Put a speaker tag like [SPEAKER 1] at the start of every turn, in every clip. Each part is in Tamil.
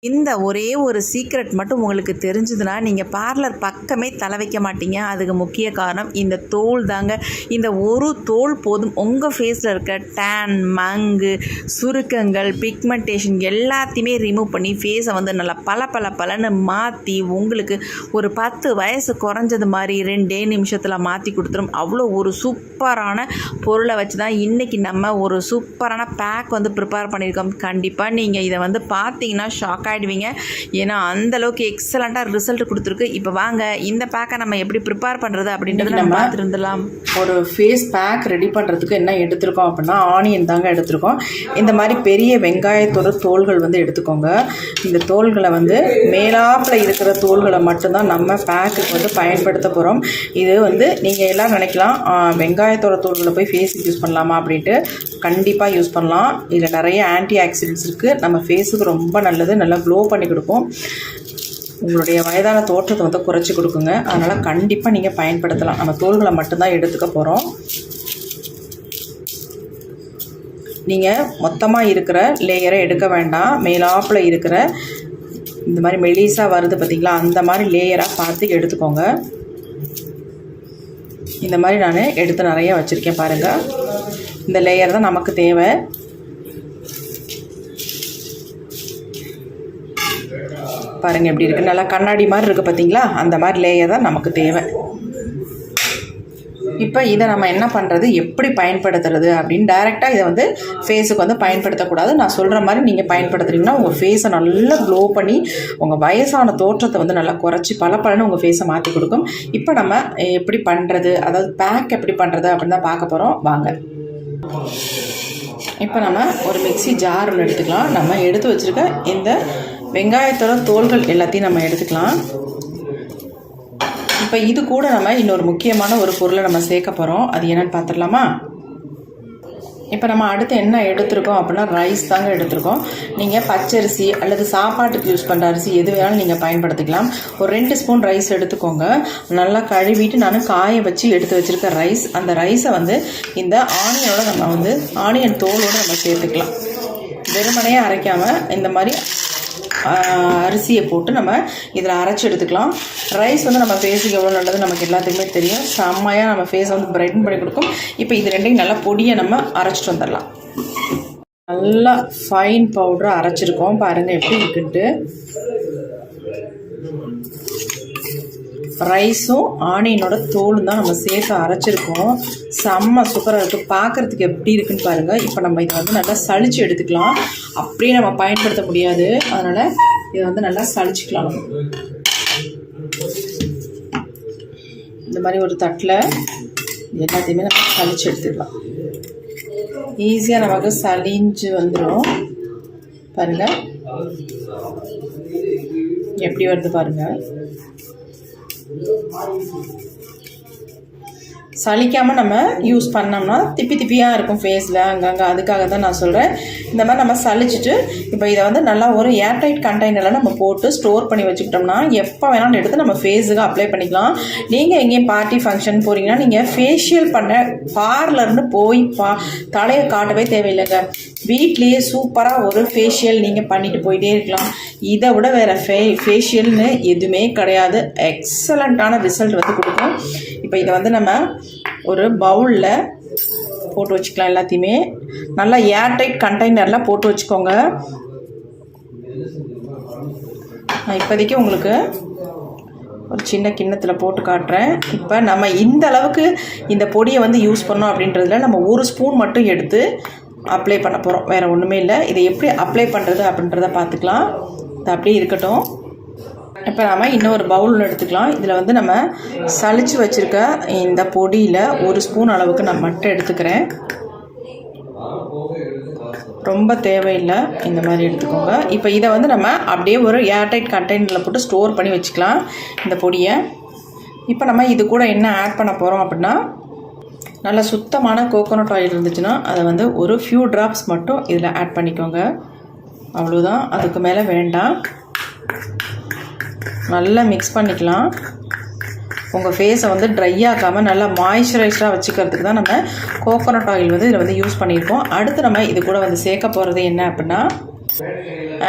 [SPEAKER 1] இந்த ஒரே ஒரு சீக்ரெட் மட்டும் உங்களுக்கு தெரிஞ்சதுன்னா நீங்கள் பார்லர் பக்கமே தலை வைக்க மாட்டீங்க. அதுக்கு முக்கிய காரணம் இந்த தோல் தாங்க. இந்த ஒரு தோல் போதும் உங்கள் ஃபேஸில் இருக்க டேன், மங்கு, சுருக்கங்கள், பிக்மெண்டேஷன் எல்லாத்தையுமே ரிமூவ் பண்ணி ஃபேஸை வந்து நல்லா பலன்னு மாற்றி உங்களுக்கு ஒரு 10 வயசு குறைஞ்சது மாதிரி 2 நிமிஷத்தில் மாற்றி கொடுத்துரும். அவ்வளோ ஒரு சூப்பரான பொருளை வச்சு தான் இன்றைக்கி நம்ம ஒரு சூப்பரான பேக் வந்து ப்ரிப்பேர் பண்ணியிருக்கோம். கண்டிப்பாக நீங்கள் இதை வந்து பார்த்தீங்கன்னா ஷாக் ஆகிடுவீங்க. ஏன்னா அந்தளவுக்கு எக்ஸலண்ட்டாக ரிசல்ட் கொடுத்துருக்கு. இப்போ வாங்க இந்த பேக்கை நம்ம எப்படி ப்ரிப்பேர் பண்ணுறது அப்படின்றத நம்ம பார்த்துருந்துடலாம்.
[SPEAKER 2] ஒரு ஃபேஸ் பேக் ரெடி பண்ணுறதுக்கு என்ன எடுத்துருக்கோம் அப்படின்னா ஆனியன் தாங்க எடுத்துருக்கோம். இந்த மாதிரி பெரிய வெங்காயத்தோட தோல்கள் வந்து எடுத்துக்கோங்க. இந்த தோல்களை வந்து மேலாப்பில் இருக்கிற தோல்களை மட்டும்தான் நம்ம பேக்குக்கு வந்து பயன்படுத்த போகிறோம். இது வந்து நீங்கள் எல்லாம் நினைக்கலாம் வெங்காயத்தோட தோல்களை போய் ஃபேஸுக்கு யூஸ் பண்ணலாமா அப்படின்ட்டு. கண்டிப்பாக யூஸ் பண்ணலாம். இதில் நிறைய ஆன்டி ஆக்சிடென்ட்ஸ் இருக்குது. நம்ம ஃபேஸுக்கு ரொம்ப நல்லது, நல்லா க்ளோ பண்ணி கொடுக்கும். உங்களுடைய வயதான தோற்றத்தை வந்து குறைச்சி கொடுக்குங்க. அதனால் கண்டிப்பாக நீங்கள் பயன்படுத்தலாம். நம்ம தோல்களை மட்டும்தான் எடுத்துக்க போகிறோம். நீங்கள் மொத்தமாக இருக்கிற லேயரை எடுக்க வேண்டாம். மேலாப்பில் இருக்கிற இந்த மாதிரி மெலிசாக வருது பார்த்திங்களா, அந்த மாதிரி லேயராக பார்த்து எடுத்துக்கோங்க. இந்த மாதிரி நான் எடுத்து நிறைய வச்சுருக்கேன் பாருங்கள். இந்த லேயர் தான் நமக்கு தேவை. பாருங்கள் எப்படி இருக்குது, நல்லா கண்ணாடி மாதிரி இருக்குது பார்த்தீங்களா, அந்த மாதிரி லேயர் தான் நமக்கு தேவை. இப்போ இதை நம்ம என்ன பண்ணுறது, எப்படி பயன்படுத்துறது அப்படின்னு டைரெக்டாக இதை வந்து ஃபேஸுக்கு வந்து பயன்படுத்தக்கூடாது. நான் சொல்கிற மாதிரி நீங்கள் பயன்படுத்துறீங்கன்னா உங்கள் ஃபேஸை நல்லா க்ளோ பண்ணி உங்கள் வயசான தோற்றத்தை வந்து நல்லா குறைச்சி பலன்னு உங்கள் ஃபேஸை மாற்றி கொடுக்கும். இப்போ நம்ம எப்படி பண்ணுறது, அதாவது பேக் எப்படி பண்ணுறது அப்படின்னு தான் பார்க்க போகிறோம். வாங்க. இப்போ நம்ம ஒரு மிக்ஸி ஜார் ஒன்று எடுத்துக்கலாம். நம்ம எடுத்து வச்சுருக்க இந்த வெங்காயத்தோட தோல்கள் எல்லாத்தையும் நம்ம எடுத்துக்கலாம். இப்போ இது கூட நம்ம இன்னொரு முக்கியமான ஒரு பொருளை நம்ம சேர்க்க போகிறோம். அது என்னென்னு பார்த்துடலாமா? இப்போ நம்ம அடுத்து என்ன எடுத்துருக்கோம் அப்படின்னா ரைஸ் தாங்க எடுத்துருக்கோம். நீங்கள் பச்சரிசி அல்லது சாப்பாட்டுக்கு யூஸ் பண்ணுற அரிசி எது வேணாலும் நீங்கள் பயன்படுத்திக்கலாம். ஒரு 2 ஸ்பூன் ரைஸ் எடுத்துக்கோங்க. நல்லா கழுவிட்டு நான் காய வச்சு எடுத்து வச்சுருக்க ரைஸ், அந்த ரைஸை வந்து இந்த ஆனியனோட நம்ம வந்து ஆனியன் தோலோடு நம்ம சேர்த்துக்கலாம். வெறுமனையாக அரைக்காமல் இந்த மாதிரி அரிசியை போட்டு நம்ம இதில் அரைச்சி எடுத்துக்கலாம். ரைஸ் வந்து நம்ம ஃபேஸுக்கு எவ்வளோ நல்லது நமக்கு எல்லாத்துக்குமே தெரியும். செம்மையாக நம்ம ஃபேஸை வந்து பிரைட்டன் பண்ணி கொடுக்கும். இப்போ இது ரெண்டையும் நல்லா பொடியை நம்ம அரைச்சிட்டு வந்துடலாம். நல்லா ஃபைன் பவுடரை அரைச்சிருக்கோம். பாருங்கள் எப்படி இருக்குன்ட்டு. ரைஸும் ஆனியனோட தோலும் தான் நம்ம சேர்த்து அரைச்சிருக்கோம். செம்ம சூப்பராக இருக்குது. பார்க்குறதுக்கு எப்படி இருக்குன்னு பாருங்கள். இப்போ நம்ம இதை வந்து நல்லா சளிச்சு எடுத்துக்கலாம். அப்படியே நம்ம பயன்படுத்த முடியாது, அதனால் இதை வந்து நல்லா சளிச்சிக்கலாம். இந்த மாதிரி ஒரு தட்டில் எல்லாத்தையுமே நம்ம சளிச்சு எடுத்துக்கலாம். ஈஸியாக நமக்கு சளிஞ்சு வந்துடும். பாருங்கள் எப்படி வருது பாருங்கள். சலிக்காமல் நம்ம யூஸ் பண்ணோம்னா திப்பியாக இருக்கும் ஃபேஸில் அங்கங்கே. அதுக்காக தான் நான் சொல்கிறேன். இந்த மாதிரி நம்ம சலிச்சுட்டு இப்போ இதை வந்து நல்லா ஒரு ஏர்டைட் கண்டெய்னரில் நம்ம போட்டு ஸ்டோர் பண்ணி வச்சுக்கிட்டோம்னா எப்போ வேணாலும் எடுத்து நம்ம ஃபேஸுக்கு அப்ளை பண்ணிக்கலாம். நீங்கள் எங்கேயும் பார்ட்டி ஃபங்க்ஷன் போகிறீங்கன்னா நீங்கள் ஃபேஷியல் பண்ண பார்லர்னு போய் தலையை காட்டவே தேவையில்லைங்க. வீட்லேயே சூப்பராக ஒரு ஃபேஷியல் நீங்கள் பண்ணிட்டு போயிட்டே இருக்கலாம். இதை விட வேறு ஃபேஷியல்னு எதுவுமே கிடையாது. எக்ஸலண்ட்டான ரிசல்ட் வந்து கொடுக்கும். இப்போ இதை வந்து நம்ம ஒரு பவுலில் போட்டு வச்சுக்கலாம். எல்லாத்தையுமே நல்லா ஏர்டைட் கண்டெய்னரில் போட்டு வச்சுக்கோங்க. நான் இப்போதைக்கு உங்களுக்கு ஒரு சின்ன கிண்ணத்தில் போட்டு காட்டுறேன். இப்போ நம்ம இந்த அளவுக்கு இந்த பொடியை வந்து யூஸ் பண்ணோம் அப்படின்றதுல நம்ம 1 ஸ்பூன் மட்டும் எடுத்து அப்ளை பண்ண போகிறோம். வேறு ஒன்றுமே இல்லை. இதை எப்படி அப்ளை பண்ணுறது அப்படின்றத பார்த்துக்கலாம். இது அப்படியே இருக்கட்டும். இப்போ நம்ம இன்னொரு பவுல் எடுத்துக்கலாம். இதில் வந்து நம்ம சளிச்சு வச்சுருக்க இந்த பொடியில் 1 ஸ்பூன் அளவுக்கு நான் மட்டும் எடுத்துக்கிறேன். ரொம்ப தேவையில்லை, இந்த மாதிரி எடுத்துக்கோங்க. இப்போ இதை வந்து நம்ம அப்படியே ஒரு ஏர்டைட் கண்டெய்னரில் போட்டு ஸ்டோர் பண்ணி வச்சுக்கலாம் இந்த பொடியை. இப்போ நம்ம இது கூட என்ன ஆட் பண்ண போகிறோம் அப்படின்னா நல்ல சுத்தமான கோகோனட் ஆயில் இருந்துச்சுன்னா அதை வந்து ஒரு ஃபியூ ட்ராப்ஸ் மட்டும் இதில் ஆட் பண்ணிக்கோங்க. அவ்வளோதான், அதுக்கு மேலே வேண்டாம். நல்லா மிக்ஸ் பண்ணிக்கலாம். உங்கள் ஃபேஸை வந்து ட்ரை ஆகாமல் நல்லா மாய்ஸ்சரைஸ்டாக வச்சுக்கிறதுக்கு தான் நம்ம கோகோனட் ஆயில் வந்து இதில் வந்து யூஸ் பண்ணியிருக்கோம். அடுத்து நம்ம இது கூட வந்து சேர்க்க போகிறது என்ன அப்படின்னா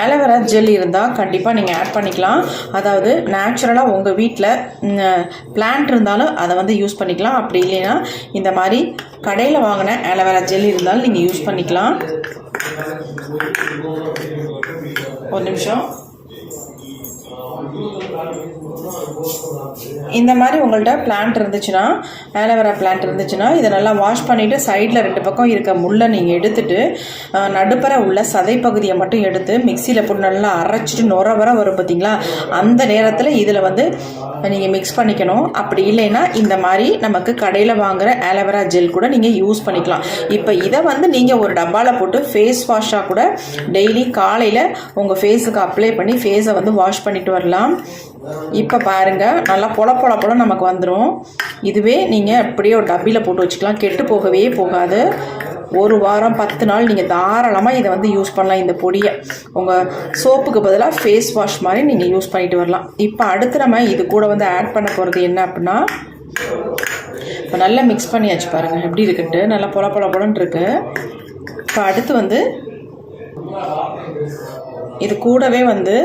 [SPEAKER 2] ஆலோவேரா ஜெல் இருந்தால் கண்டிப்பாக நீங்கள் ஆட் பண்ணிக்கலாம். அதாவது நேச்சுரலாக உங்கள் வீட்டில் பிளான்ட் இருந்தாலும் அதை வந்து யூஸ் பண்ணிக்கலாம். அப்படி இல்லைன்னா இந்த மாதிரி கடையில் வாங்கின ஆலோவேரா ஜெல் இருந்தாலும் நீங்கள் யூஸ் பண்ணிக்கலாம். ஒரு நிமிஷம். இந்த மாதிரி உங்கள்கிட்ட பிளான்ட் இருந்துச்சுன்னா, ஆலோவேரா பிளான்ட் இருந்துச்சுன்னா இதை நல்லா வாஷ் பண்ணிவிட்டு சைடில் 2 பக்கம் இருக்க முள்ளை நீங்கள் எடுத்துட்டு நடுப்பற உள்ள சதை பகுதியை மட்டும் எடுத்து மிக்சியில் போட்டு நல்லா அரைச்சிட்டு நுர வர வரும் பார்த்தீங்களா, அந்த நேரத்தில் இதில் வந்து நீங்கள் மிக்ஸ் பண்ணிக்கணும். அப்படி இல்லைன்னா இந்த மாதிரி நமக்கு கடையில் வாங்குகிற ஆலோவேரா ஜெல் கூட நீங்கள் யூஸ் பண்ணிக்கலாம். இப்போ இதை வந்து நீங்கள் ஒரு டப்பாவில் போட்டு ஃபேஸ் வாஷாக கூட டெய்லி காலையில் உங்கள் ஃபேஸுக்கு அப்ளை பண்ணி ஃபேஸை வந்து வாஷ் பண்ணிட்டு வரலாம். இப்போ பாருங்கள், நல்லா பொல நமக்கு வந்துடும். இதுவே நீங்கள் அப்படியே ஒரு டப்பியில் போட்டு வச்சுக்கலாம், கெட்டு போகவே போகாது. 1 வாரம் 10 நாள் நீங்கள் தாராளமாக இதை வந்து யூஸ் பண்ணலாம். இந்த பொடியை உங்கள் சோப்புக்கு பதிலாக ஃபேஸ் வாஷ் மாதிரி நீங்கள் யூஸ் பண்ணிட்டு வரலாம். இப்போ அடுத்து நம்ம இது கூட வந்து ஆட் பண்ண போகிறது என்ன அப்படின்னா, இப்போ நல்லா மிக்ஸ் பண்ணியாச்சு பாருங்கள் எப்படி இருக்குன்ட்டு, நல்லா பொலன்னு இருக்கு. இப்போ அடுத்து வந்து இது கூடவே வந்து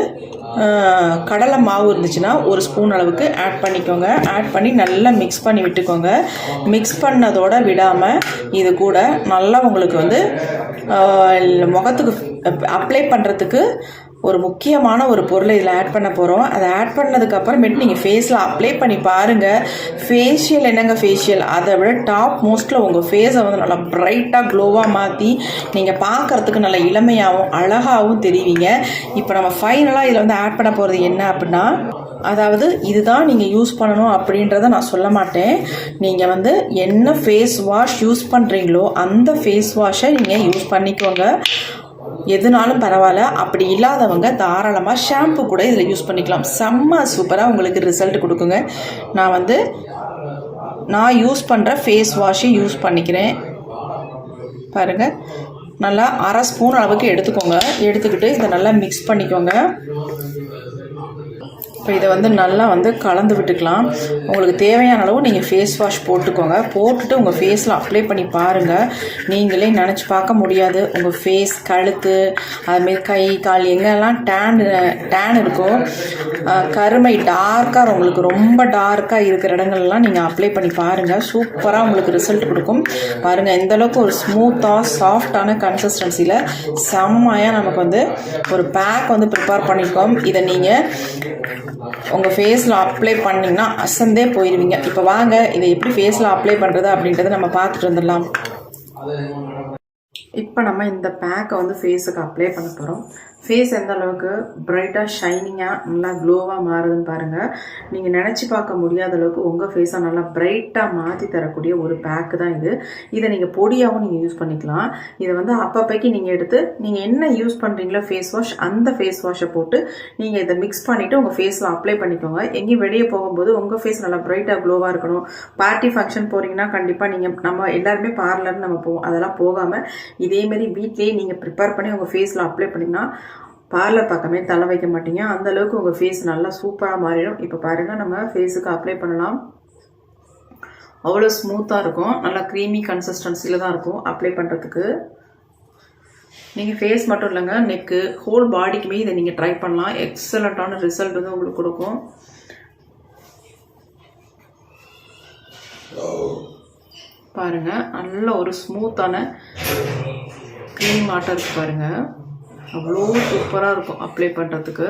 [SPEAKER 2] கடலை மாவு இருந்துச்சுன்னா 1 ஸ்பூன் அளவுக்கு ஆட் பண்ணிக்கோங்க. ஆட் பண்ணி நல்லா மிக்ஸ் பண்ணி விட்டுக்கோங்க. மிக்ஸ் பண்ணதோடு விடாமல் இது கூட நல்லா உங்களுக்கு வந்து முகத்துக்கு அப்ளை பண்ணுறதுக்கு ஒரு முக்கியமான ஒரு பொருளை இதில் ஆட் பண்ண போகிறோம். அதை ஆட் பண்ணதுக்கப்புறமேட்டு நீங்கள் ஃபேஸில் அப்ளை பண்ணி பாருங்கள். ஃபேஷியல் என்னங்க ஃபேஷியல், அதை விட டாப் மோஸ்ட்டில் உங்கள் ஃபேஸை வந்து நல்லா ப்ரைட்டாக க்ளோவாக மாற்றி நீங்கள் பார்க்குறதுக்கு நல்லா இளமையாகவும் அழகாகவும் தெரிவிங்க. இப்போ நம்ம ஃபைனலாக இதில் வந்து ஆட் பண்ண போகிறது என்ன அப்படின்னா, அதாவது இதுதான் நீங்கள் யூஸ் பண்ணணும் அப்படின்றத நான் சொல்ல மாட்டேன். நீங்கள் வந்து என்ன ஃபேஸ் வாஷ் யூஸ் பண்ணுறீங்களோ அந்த ஃபேஸ் வாஷை நீங்கள் யூஸ் பண்ணிக்கோங்க. எதுனாலும் பரவாயில்ல. அப்படி இல்லாதவங்க தாராளமாக ஷாம்பு கூட இதில் யூஸ் பண்ணிக்கலாம். செம்ம சூப்பராக உங்களுக்கு ரிசல்ட் கொடுக்குங்க. நான் யூஸ் பண்ணுற ஃபேஸ் வாஷை யூஸ் பண்ணிக்கிறேன். பாருங்கள், நல்லா 1/2 ஸ்பூன் அளவுக்கு எடுத்துக்கோங்க. எடுத்துக்கிட்டு இதை நல்லா மிக்ஸ் பண்ணிக்கோங்க. இப்போ இதை வந்து நல்லா வந்து கலந்து விட்டுக்கலாம். உங்களுக்கு தேவையான அளவு நீங்கள் ஃபேஸ் வாஷ் போட்டுக்கோங்க. போட்டுட்டு உங்கள் ஃபேஸில் அப்ளை பண்ணி பாருங்கள். நீங்களே நினச்சி பார்க்க முடியாது, உங்கள் ஃபேஸ், கழுத்து, அதுமாரி கை, கால் எங்கெல்லாம் டேன் இருக்கோ, கருமை டார்க்காக உங்களுக்கு ரொம்ப டார்க்காக இருக்கிற இடங்கள்லாம் நீங்கள் அப்ளை பண்ணி பாருங்கள். சூப்பராக உங்களுக்கு ரிசல்ட் கொடுக்கும். பாருங்கள் எந்தளவுக்கு ஒரு ஸ்மூத்தாக சாஃப்டான கன்சிஸ்டன்சியில் செம்மையாக நமக்கு வந்து ஒரு பேக் வந்து ப்ரிப்பேர் பண்ணியிருக்கோம். இதை நீங்கள் உங்கள் ஃபேஸில் அப்ளை பண்ணிங்கன்னா அசந்தே போயிடுவீங்க. இப்போ வாங்க இதை எப்படி ஃபேஸில் அப்ளை பண்ணுறது அப்படின்றத நம்ம பார்த்துட்டு வந்துடலாம். இப்போ நம்ம இந்த பேக்கை வந்து ஃபேஸுக்கு அப்ளை பண்ண போகிறோம். ஃபேஸ் எந்த அளவுக்கு பிரைட்டாக ஷைனிங்காக நல்லா க்ளோவாக மாறுதுன்னு பாருங்கள். நீங்கள் நினச்சி பார்க்க முடியாத அளவுக்கு உங்கள் ஃபேஸை நல்லா பிரைட்டாக மாற்றி தரக்கூடிய ஒரு பேக்கு தான் இது. இதை நீங்கள் பொடியாகவும் நீங்கள் யூஸ் பண்ணிக்கலாம். இதை வந்து அப்பப்போக்கி நீங்கள் எடுத்து நீங்கள் என்ன யூஸ் பண்ணுறீங்களோ ஃபேஸ் வாஷ், அந்த ஃபேஸ் வாஷை போட்டு நீங்கள் இதை மிக்ஸ் பண்ணிவிட்டு உங்கள் ஃபேஸில் அப்ளை பண்ணிக்கோங்க. எங்கேயும் வெளியே போகும்போது உங்கள் ஃபேஸ் நல்லா பிரைட்டாக க்ளோவாக இருக்கணும். பார்ட்டி ஃபங்க்ஷன் போகிறீங்கன்னா கண்டிப்பாக நம்ம எல்லாருமே பார்லர்னு நம்ம போவோம். அதெல்லாம் போகாமல் இதேமாரி வீட்லேயே நீங்கள் ப்ரிப்பேர் பண்ணி உங்கள் ஃபேஸில் அப்ளை பண்ணிங்கன்னா பார்லர் பக்கமே தலை வைக்க மாட்டீங்க. அந்தளவுக்கு உங்கள் ஃபேஸ் நல்லா சூப்பராக மாறிடும். இப்போ பாருங்கள், நம்ம ஃபேஸுக்கு அப்ளை பண்ணலாம். அவ்வளோ ஸ்மூத்தாக இருக்கும், நல்லா க்ரீமி கன்சிஸ்டன்சியில் தான் இருக்கும் அப்ளை பண்ணுறதுக்கு. நீங்கள் ஃபேஸ் மட்டும் இல்லைங்க, நெக்கு, ஹோல் பாடிக்குமே இதை நீங்கள் ட்ரை பண்ணலாம். எக்ஸலண்ட்டான ரிசல்ட் வந்து உங்களுக்கு கொடுக்கும். பாருங்கள், நல்ல ஒரு ஸ்மூத்தான க்ரீம் ஆட்டம் இருக்குது பாருங்கள். அவ்வளோ சூப்பராக இருக்கும் அப்ளை பண்ணுறதுக்கு.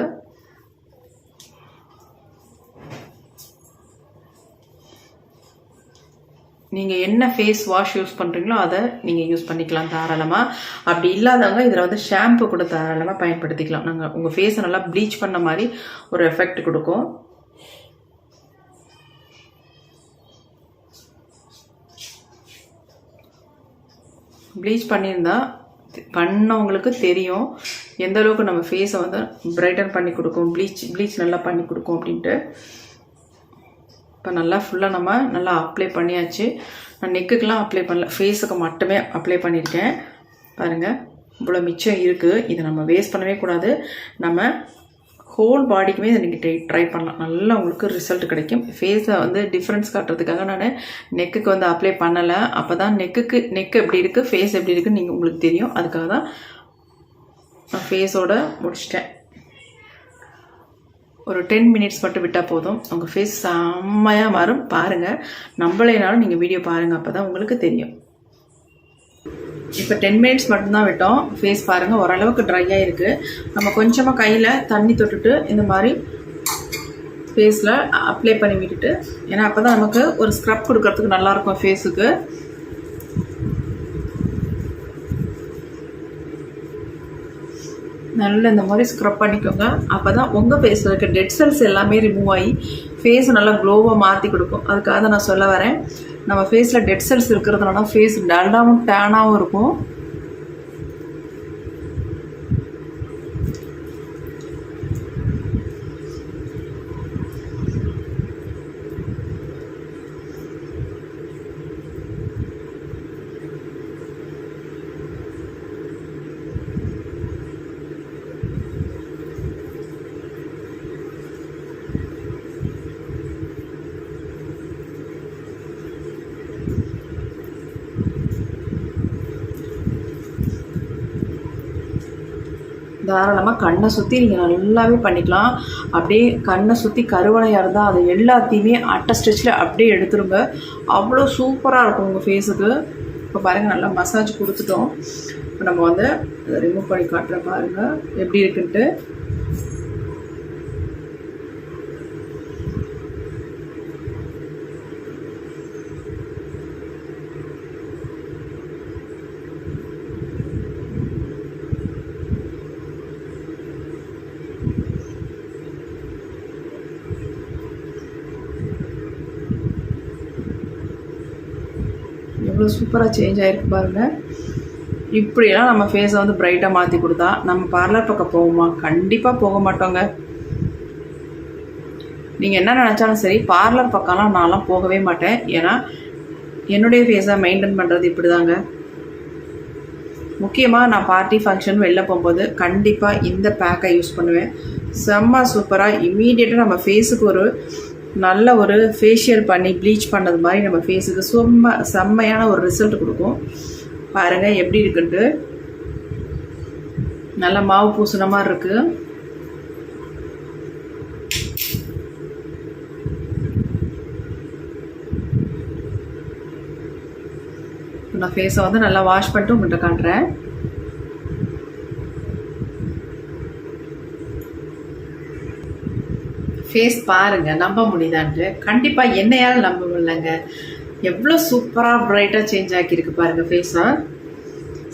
[SPEAKER 2] நீங்கள் என்ன ஃபேஸ் வாஷ் யூஸ் பண்ணுறீங்களோ அதை நீங்கள் யூஸ் பண்ணிக்கலாம் தாராளமாக. அப்படி இல்லாதவங்க இதில் வந்து ஷாம்பு கூட தாராளமாக பயன்படுத்திக்கலாம். நாங்கள் உங்கள் ஃபேஸை நல்லா ப்ளீச் பண்ண மாதிரி ஒரு எஃபெக்ட் கொடுக்கும். ப்ளீச் பண்ணவங்களுக்கு தெரியும் எந்த அளவுக்கு நம்ம ஃபேஸை வந்து பிரைட்டன் பண்ணி கொடுக்கும், ப்ளீச் நல்லா பண்ணி கொடுக்கும் அப்படின்ட்டு. இப்போ நல்லா ஃபுல்லாக நம்ம நல்லா அப்ளை பண்ணியாச்சு. நான் நெக்குக்கெலாம் அப்ளை பண்ணல, ஃபேஸுக்கு மட்டுமே அப்ளை பண்ணியிருக்கேன். பாருங்கள், இவ்வளோ மிச்சம் இருக்குது. இதை நம்ம வேஸ்ட் பண்ணவே கூடாது. நம்ம ஹோல் பாடிக்குமே இதை நீங்கள் ட்ரை பண்ணலாம். நல்லா உங்களுக்கு ரிசல்ட் கிடைக்கும். ஃபேஸை வந்து டிஃப்ரென்ஸ் காட்டுறதுக்காக நான் நெக்குக்கு வந்து அப்ளை பண்ணலை. அப்போ தான் நெக்கு எப்படி இருக்குது, ஃபேஸ் எப்படி இருக்குன்னு உங்களுக்கு தெரியும். அதுக்காக தான் நான் ஃபேஸோட முடிச்சிட்டேன். ஒரு 10 மினிட்ஸ் மட்டும் விட்டால் போதும். உங்கள் ஃபேஸ் செம்மையாக மாறும். பாருங்கள், நம்மளேனாலும் நீங்கள் வீடியோ பாருங்கள், அப்போ தான் உங்களுக்கு தெரியும். இப்போ 10 மினிட்ஸ் மட்டும்தான் விட்டோம். ஃபேஸ் பாருங்கள் ஓரளவுக்கு ட்ரையாக இருக்குது. நம்ம கொஞ்சமாக கையில் தண்ணி தொட்டுட்டு இந்த மாதிரி ஃபேஸில் அப்ளை பண்ணி விட்டுட்டு, ஏன்னா அப்போ தான் நமக்கு ஒரு ஸ்க்ரப் கொடுக்கறதுக்கு நல்லாயிருக்கும் ஃபேஸுக்கு. நல்லா இந்த மாதிரி ஸ்க்ரப் பண்ணிக்கோங்க. அப்போ தான் உங்கள் ஃபேஸில் இருக்க டெட் செல்ஸ் எல்லாமே ரிமூவ் ஆகி ஃபேஸ் நல்லா க்ளோவாக மாற்றி கொடுக்கும். அதுக்காக தான் நான் சொல்ல வரேன். நம்ம ஃபேஸில் டெட் செல்ஸ் இருக்கிறதுனால ஃபேஸ் டல்லாகவும் டேனாகவும் இருக்கும். தாராளமாக கண்ணை சுற்றி நீங்கள் நல்லாவே பண்ணிக்கலாம். அப்படியே கண்ணை சுற்றி கருவளையாக இருந்தால் அது எல்லாத்தையுமே அட்டை ஸ்டிச்சில் அப்படியே எடுத்துருங்க. அவ்வளோ சூப்பராக இருக்கும் உங்கள் ஃபேஸுக்கு. இப்போ பாருங்கள், நல்லா மசாஜ் கொடுத்துட்டோம். இப்போ நம்ம வந்து அதை ரிமூவ் பண்ணி காட்டுறேன் பாருங்கள் எப்படி இருக்குன்ட்டு. எவ்வளோ சூப்பராக சேஞ்ச் ஆகிருக்கு பாருங்கள். இப்படியெல்லாம் நம்ம ஃபேஸை வந்து பிரைட்டாக மாற்றி கொடுத்தா நம்ம பார்லர் பக்கம் போவோமா? கண்டிப்பாக போக மாட்டோங்க. நீங்கள் என்ன நினச்சாலும் சரி, பார்லர் பக்கம்லாம் நான்லாம் போகவே மாட்டேன். ஏன்னா என்னுடைய ஃபேஸை மெயின்டைன் பண்ணுறது இப்படி தாங்க. முக்கியமாக நான் பார்ட்டி ஃபங்க்ஷன் வெளில போகும்போது கண்டிப்பாக இந்த பேக்கை யூஸ் பண்ணுவேன். செம்ம சூப்பராக இம்மீடியட்டாக நம்ம ஃபேஸுக்கு ஒரு நல்ல ஒரு ஃபேஷியல் பண்ணி ப்ளீச் பண்ணது மாதிரி நம்ம ஃபேஸுக்கு செம்மையான ஒரு ரிசல்ட் கொடுக்கும். பாருங்கள் எப்படி இருக்குன்ட்டு. நல்ல மாவு பூசின மாதிரி இருக்குது. நான் ஃபேஸை வந்து நல்லா வாஷ் பண்ணிட்டு உங்கள்கிட்ட காட்டுறேன். ஃபேஸ் பாருங்கள், நம்ப முடியுதான்ட்டு. கண்டிப்பாக என்னையால் நம்ப முடியலங்க. எவ்வளோ சூப்பராக ப்ரைட்டாக சேஞ்ச் ஆக்கியிருக்கு பாருங்கள் ஃபேஸை.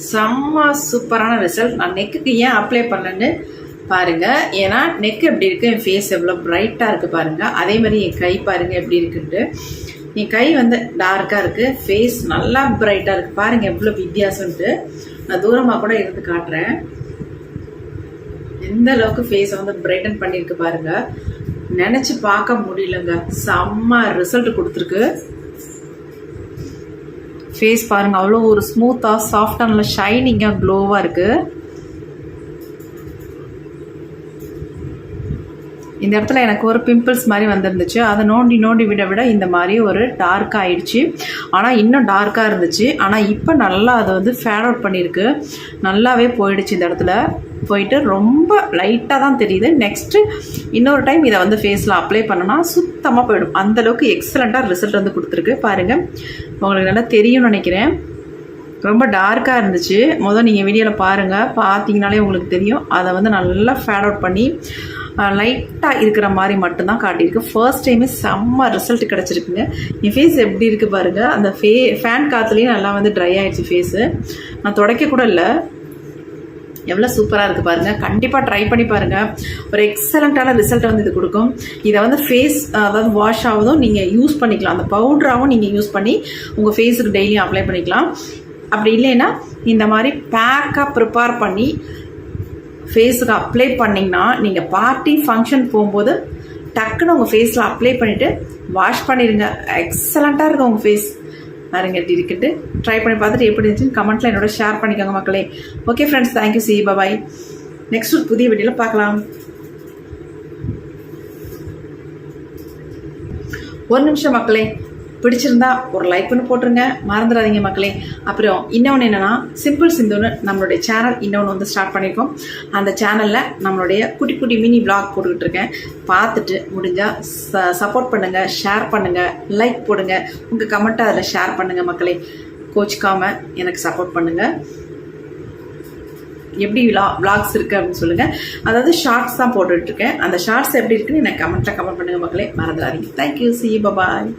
[SPEAKER 2] செம்ம சூப்பரான ரிசல்ட். நான் நெக்குக்கு ஏன் அப்ளை பண்ணேன்னு பாருங்கள். ஏன்னா நெக் எப்படி இருக்குது, என் ஃபேஸ் எவ்வளோ ப்ரைட்டாக இருக்குது பாருங்கள். அதே மாதிரி என் கை பாருங்கள் எப்படி இருக்குன்ட்டு. என் கை வந்து டார்க்காக இருக்குது, ஃபேஸ் நல்லா ப்ரைட்டாக இருக்குது. பாருங்கள் எவ்வளோ வித்தியாசம்ன்ட்டு. நான் தூரமாக கூட இருந்து காட்டுறேன் எந்த அளவுக்கு ஃபேஸை வந்து பிரைட்டன் பண்ணியிருக்கு பாருங்கள். நினச்சி பார்க்க முடியலங்க. செம்ம ரிசல்ட் கொடுத்துருக்கு. ஃபேஸ் பாருங்கள் அவ்வளோ ஒரு ஸ்மூத்தாக சாஃப்டாக நல்லா ஷைனிங்காக க்ளோவாக இருக்குது. இந்த இடத்துல எனக்கு ஒரு பிம்பிள்ஸ் மாதிரி வந்துருந்துச்சு. அதை நோண்டி விட இந்த மாதிரி ஒரு டார்க்காக ஆயிடுச்சு. ஆனால் இன்னும் டார்க்காக இருந்துச்சு. ஆனால் இப்போ நல்லா அதை வந்து ஃபேட் அவுட் பண்ணியிருக்கு. நல்லாவே போயிடுச்சு. இந்த இடத்துல போயிட்டு ரொம்ப லைட்டாக தான் தெரியுது. நெக்ஸ்ட்டு இன்னொரு டைம் இதை வந்து ஃபேஸில் அப்ளை பண்ணோன்னா சுத்தமாக போயிடும். அந்தளவுக்கு எக்ஸலண்ட்டாக ரிசல்ட் வந்து கொடுத்துருக்கு. பாருங்கள், உங்களுக்கு நல்லா தெரியும்னு நினைக்கிறேன். ரொம்ப டார்க்காக இருந்துச்சு. நீங்கள் வீடியோவில் பாருங்கள், பார்த்தீங்கனாலே உங்களுக்கு தெரியும். அதை வந்து நல்லா ஃபேட் அவுட் பண்ணி லைட்டாக இருக்கிற மாதிரி மட்டும்தான் காட்டியிருக்கு. ஃபர்ஸ்ட் டைமே செம்ம ரிசல்ட் கிடச்சிருக்குங்க. என் ஃபேஸ் எப்படி இருக்குது பாருங்கள். அந்த ஃபேன் காற்றுலேயும் நல்லா வந்து ட்ரை ஆகிடுச்சு ஃபேஸு. நான் துடைக்க கூட இல்லை. எவ்வளோ சூப்பராக இருக்குது பாருங்கள். கண்டிப்பாக ட்ரை பண்ணி பாருங்கள். ஒரு எக்ஸலண்ட்டான ரிசல்ட்டை வந்து இது கொடுக்கும். இதை வந்து ஃபேஸ் அதாவது வாஷ் ஆகுதும் நீங்கள் யூஸ் பண்ணிக்கலாம். அந்த பவுடராகவும் நீங்கள் யூஸ் பண்ணி உங்கள் ஃபேஸுக்கு டெய்லியும் அப்ளை பண்ணிக்கலாம். அப்படி இல்லைன்னா இந்த மாதிரி பேக்காக ப்ரிப்பேர் பண்ணி ஃபேஸுக்கு அப்ளை பண்ணிங்கன்னா நீங்கள் பார்ட்டி ஃபங்க்ஷன் போகும்போது டக்குன்னு உங்கள் ஃபேஸில் அப்ளை பண்ணிவிட்டு வாஷ் பண்ணிடுங்க. எக்ஸலண்ட்டாக இருக்கும் உங்கள் ஃபேஸ். பாருங்க எப்படி இருக்குட்டு. ட்ரை பண்ணி பார்த்துட்டு எப்படி இருந்துச்சுன்னு கமெண்ட்டில் என்னோட ஷேர் பண்ணிக்கோங்க மக்களே. Okay friends, thank you. சி பாய். நெக்ஸ்ட் ஒரு புதிய வீடியோவில் பார்க்கலாம். ஒரு நிமிஷம் மக்களே,
[SPEAKER 1] பிடிச்சிருந்தா ஒரு லைக் பண்ணி போட்டுருங்க, மறந்துடாதீங்க மக்களே. அப்புறம் இன்னொன்று என்னென்னா, சிம்பிள் சிந்துன்னு நம்மளுடைய சேனல் இன்னொன்று வந்து ஸ்டார்ட் பண்ணியிருக்கோம். அந்த சேனலில் நம்மளுடைய குட்டி குட்டி மினி விளாக் போட்டுக்கிட்டு இருக்கேன். பார்த்துட்டு முடிஞ்சால் சப்போர்ட் பண்ணுங்கள், ஷேர் பண்ணுங்கள், லைக் போடுங்க, உங்கள் கமெண்ட்டை அதில் ஷேர் பண்ணுங்கள் மக்களே. கோச்சிக்காமல் எனக்கு சப்போர்ட் பண்ணுங்கள். எப்படி விளாக்ஸ் இருக்குது அப்படின்னு சொல்லுங்கள். அதாவது ஷார்ட்ஸ் தான் போட்டுட்ருக்கேன். அந்த ஷார்ட்ஸ் எப்படி இருக்குன்னு எனக்கு கமெண்ட்டில் கமெண்ட் பண்ணுங்கள் மக்களே, மறந்துடாதீங்க. Thank you, see you, bye bye.